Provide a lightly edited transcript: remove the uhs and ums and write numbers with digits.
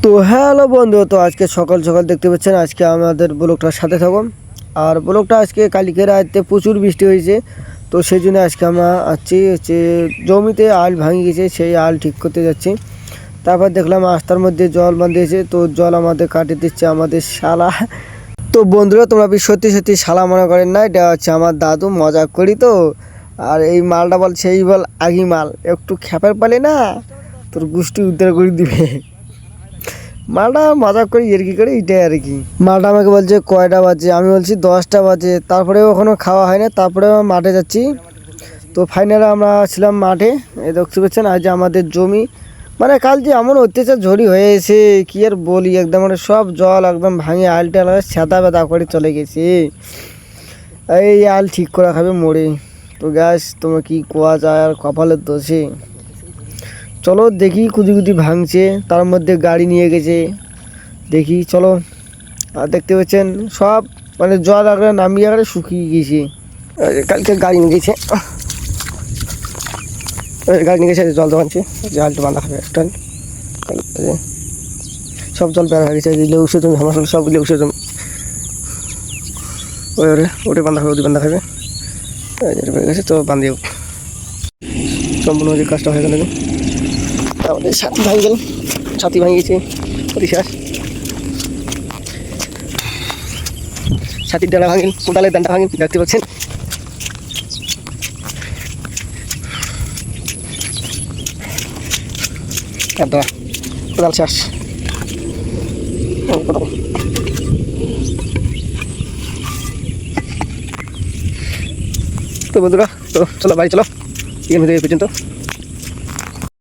তো হ্যালো বন্ধু, তো আজকে সকাল সকাল দেখতে পাচ্ছেন আজকে আমাদের ব্লগটার সাথে থাকুন। আর ব্লগটা আজকে কালকে রাতে প্রচুর বৃষ্টি হয়েছে, তো সেই জন্য আজকে আমরা হচ্ছে জমিতে আল ভাঙে গেছে, সেই আল ঠিক করতে যাচ্ছি। তারপর দেখলাম রাস্তার মধ্যে জল বাঁধিয়েছে, তো জল আমাদের কাটিয়ে দিচ্ছে আমাদের শালা। তো বন্ধুরা, তোমরা সত্যি সত্যি শালা মনে করেন না, এটা হচ্ছে আমার দাদু, মজা করি তো। আর এই মালটা বল সেই বল আগি মাল, একটু খ্যাপের পালে না তোর গোষ্ঠী উদ্ধার করে দিবে। মালটা মজা করি এর কি করে, এটাই আর কি। মালটা আমাকে বলছে কয়টা বাজে, আমি বলছি 10টা বাজে। তারপরেও এখনও খাওয়া হয় না, তারপরে মাঠে যাচ্ছি। তো ফাইনালে আমরা ছিলাম মাঠে, এই দেখতে পাচ্ছেন আজ আমাদের জমি, মানে কাল যে এমন অত্যাচার ঝড়ি হয়েছে কি আর বলি, একদম মানে সব জল একদম ভাঙে আলটা ছাদা বেদা করে চলে গেছে। এই আল ঠিক করা খাবে মরে। তো গ্যাস তোমার কি কোয়া যায় আর কপালের দোষে। চলো দেখি কুদি কুদি ভাঙছে, তার মধ্যে গাড়ি নিয়ে গেছে, দেখি চলো। আর দেখতে পাচ্ছেন সব মানে জল আগে নামিয়ে আগে শুকিয়ে গেছে। কালকে গাড়ি নিয়ে গেছে, গাড়ি নিয়ে গেছে, জল দোকানছে, জলটা বাঁধা হবে একটা সব জল বের হয়ে গেছে। লেউসে জমি আমার সব লেউসে জমি, ওটা বাঁধা হবে, ওটি বাঁধা হবে হয়ে গেছে। তো বাঁধিয়ে সম্পূর্ণ যে কাজটা হয়ে গেল। আমাদের ছাতি ভাঙি গেল, ছাতি ভাঙিয়েছে শেষ। ছাতির ডালা ভাঙিল, কোদালের ডান্ডা ভাঙিল, দেখতে পাচ্ছেন। কোদাল শেষ। তো বন্ধুরা, তো চলো বাড়ি চলো, এই পর্যন্ত।